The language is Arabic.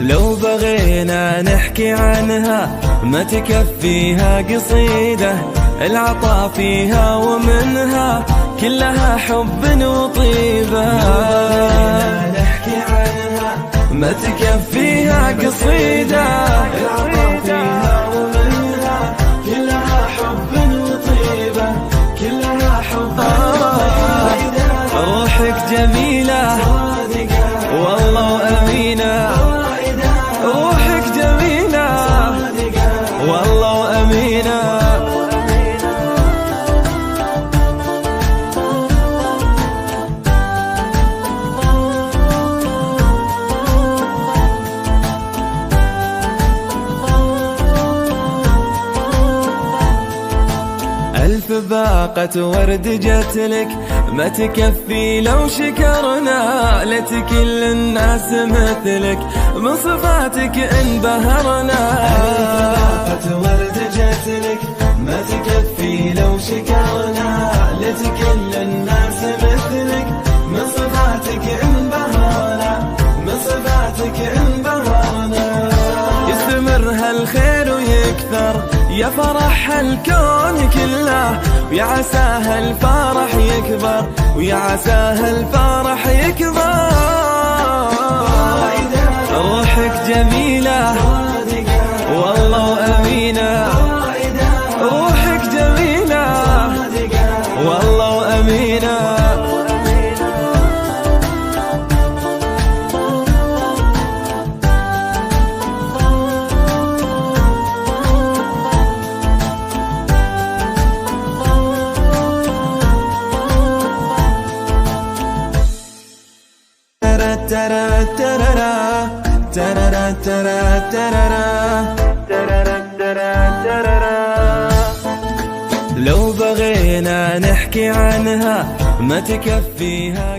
لو بغينا نحكي عنها ما تكفيها قصيدة، العطا فيها ومنها كلها حب وطيبة. نحكي عنها ما تكفيها قصيدة، العطا فيها ومنها كلها حب وطيبة، كلها حب وطيبة. روحك جميلة والله وأمينة، روحك جميلة والله وأمينة. ألف باقة ورد جتلك ما تكفي لو شكرنا، لتكل الناس مثلك من صفاتك انبهرنا. ألف باقة ورد جتلك ما تكفي لو شكرنا، لتكل الناس مثلك من صفاتك انبهرنا، من صفاتك انبهرنا. يستمر هالخير ويكثر يا فرح الكون كله، ويا عساه الفرح يكبر، ويا عساه الفرح يكبر. روحك جميلة والله وأمينة، روحك جميلة والله وأمينة. لو بغينا نحكي عنها ما تكفيها